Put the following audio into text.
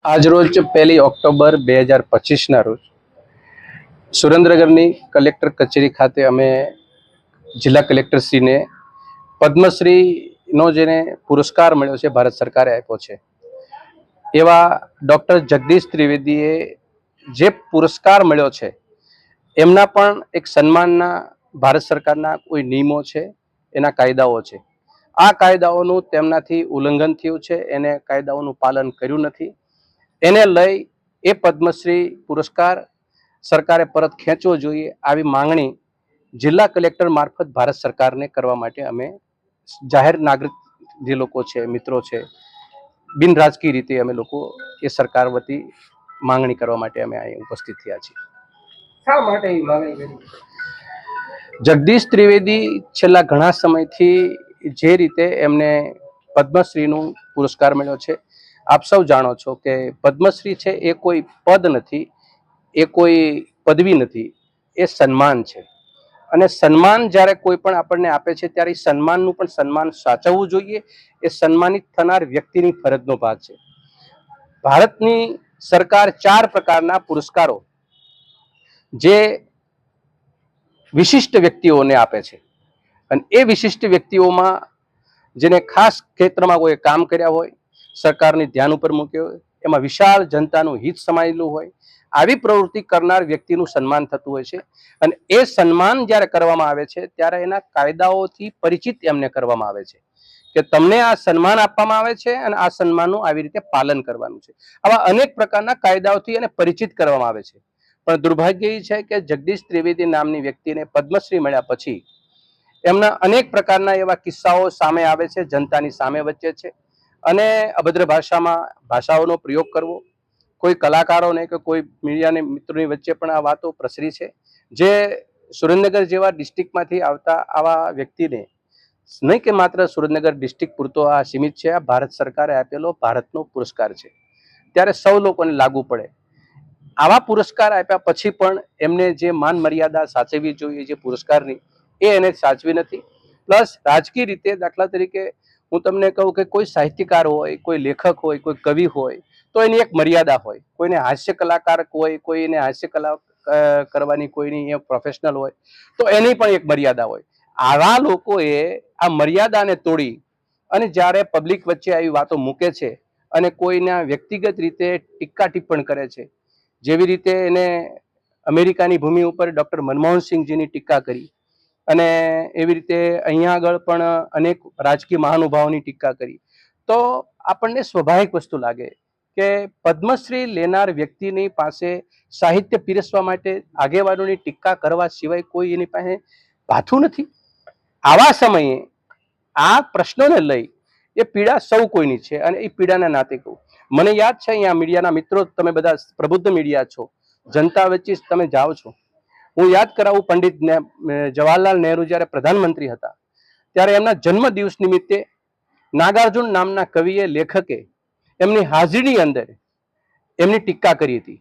આજરોજ 1 ઓક્ટોબર 2025ના રોજ સુરેન્દ્રનગરની કલેક્ટર કચેરી ખાતે અમે જિલ્લા કલેક્ટરશ્રીને પદ્મશ્રીનો જેને પુરસ્કાર મળ્યો છે, ભારત સરકારે આપ્યો છે, એવા ડૉક્ટર જગદીશ ત્રિવેદીએ જે પુરસ્કાર મળ્યો છે એમના પણ એક સન્માનના ભારત સરકારના કોઈ નિયમો છે, એના કાયદાઓ છે. આ કાયદાઓનું તેમનાથી ઉલ્લંઘન થયું છે, એને કાયદાઓનું પાલન કર્યું નથી. એને લઈ એ પદ્મશ્રી પુરસ્કાર સરકારે પરત ખેંચવો જોઈએ, આવી માંગણી જિલ્લા કલેક્ટર મારફત ભારત સરકારને કરવા માટે અમે જાહેર નાગરિક જે લોકો છે, મિત્રો છે, બિન રાજકીય રીતે અમે લોકો એ સરકાર વતી માંગણી કરવા માટે અમે અહીં ઉપસ્થિત થયા છીએ. શા માટે એ માંગણી કરી? જગદીશ ત્રિવેદી છેલ્લા ઘણા સમયથી જે રીતે એમને પદ્મશ્રીનું પુરસ્કાર મળ્યો છે, આપ સૌ જાણો છો કે પદ્મશ્રી છે એ કોઈ પદ નથી, એ કોઈ પદવી નથી, એ સન્માન છે. અને સન્માન જ્યારે કોઈ પણ આપણને આપે છે ત્યારે એ સન્માનનું પણ સન્માન સાચવવું જોઈએ. એ સન્માનિત થનાર વ્યક્તિની ફરજનો ભાગ છે. ભારતની સરકાર 4 પ્રકારના પુરસ્કારો જે વિશિષ્ટ વ્યક્તિઓને આપે છે, અને એ વિશિષ્ટ વ્યક્તિઓમાં જેને ખાસ ક્ષેત્રમાં કોઈ કામ કર્યા હોય, સરકારની ધ્યાન ઉપર મૂક્યો હોય, એમાં વિશાળ જનતાનું હિત સમાયેલું હોય, આવી પ્રવૃત્તિ કરનાર વ્યક્તિનું સન્માન થતું હોય છે. અને એ સન્માન જ્યારે કરવામાં આવે છે ત્યારે એના કાયદાઓથી પરિચિત એમને કરવામાં આવે છે કે તમને આ સન્માન આપવામાં આવે છે અને આ સન્માનનું આવી રીતે પાલન કરવાનું છે. આવા અનેક પ્રકારના કાયદાઓથી એને પરિચિત કરવામાં આવે છે. પણ દુર્ભાગ્ય એ છે કે જગદીશ ત્રિવેદી નામની વ્યક્તિને પદ્મશ્રી મળ્યા પછી એમના અનેક પ્રકારના એવા કિસ્સાઓ સામે આવે છે, જનતાની સામે વચ્ચે છે. અને અભદ્ર ભાષાઓનો પ્રયોગ કરવો, કોઈ કલાકારોને કે કોઈ મીડિયાને મિત્રોની વચ્ચે પણ આ વાતો પ્રસરી છે, જે સુરેન્દ્રનગર જેવા ડિસ્ટ્રિક્ટમાંથી આવતા આવા વ્યક્તિને નહીં કે માત્ર સુરેન્દ્રનગર ડિસ્ટ્રિક્ટ પૂરતો આ સીમિત છે, આ ભારત સરકારે આપેલો ભારતનો પુરસ્કાર છે, ત્યારે સૌ લોકોને લાગુ પડે. આવા પુરસ્કાર આપ્યા પછી પણ એમને જે માન મર્યાદા સાચવવી જોઈએ જે પુરસ્કારની, એ એને સાચવી નથી. પ્લસ રાજકીય રીતે, દાખલા તરીકે હું તમને કહું કે કોઈ સાહિત્યકાર હોય, કોઈ લેખક હોય, કોઈ કવિ હોય, તો એની એક મર્યાદા હોય. કોઈને હાસ્ય કલાકાર હોય, કોઈને હાસ્ય કલા કરવાની કોઈની એક પ્રોફેશનલ હોય, તો એની પણ એક મર્યાદા હોય. આવા લોકોએ આ મર્યાદાને તોડી અને જ્યારે પબ્લિક વચ્ચે આવી વાતો મૂકે છે અને કોઈના વ્યક્તિગત રીતે ટીકા ટિપ્પણ કરે છે, જેવી રીતે એને અમેરિકાની ભૂમિ ઉપર ડૉક્ટર મનમોહનસિંહજીની ટીકા કરી, અને એવી રીતે અહીંયા આગળ પણ અનેક રાજકીય મહાનુભાવોની ટીકા કરી, તો આપણને સ્વાભાવિક વસ્તુ લાગે કે પદ્મશ્રી લેનાર વ્યક્તિની પાસે સાહિત્ય પીરસવા માટે આગેવાનોની ટીકા કરવા સિવાય કોઈ એની પાસે ભાથું નથી. આવા સમયે આ પ્રશ્નોને લઈ એ પીડા સૌ કોઈની છે, અને એ પીડાના નાતે કહું, મને યાદ છે અહીંયા મીડિયાના મિત્રો, તમે બધા પ્રબુદ્ધ મીડિયા છો, જનતા વચ્ચે તમે જાઓ છો. હું યાદ કરાવું, પંડિત જવાહરલાલ નહેરુ જ્યારે પ્રધાનમંત્રી હતા ત્યારે એમના જન્મદિવસ નિમિત્તે નાગાર્જુન નામના કવિએ, લેખકે એમની હાજરીની અંદર એમની ટીકા કરી હતી.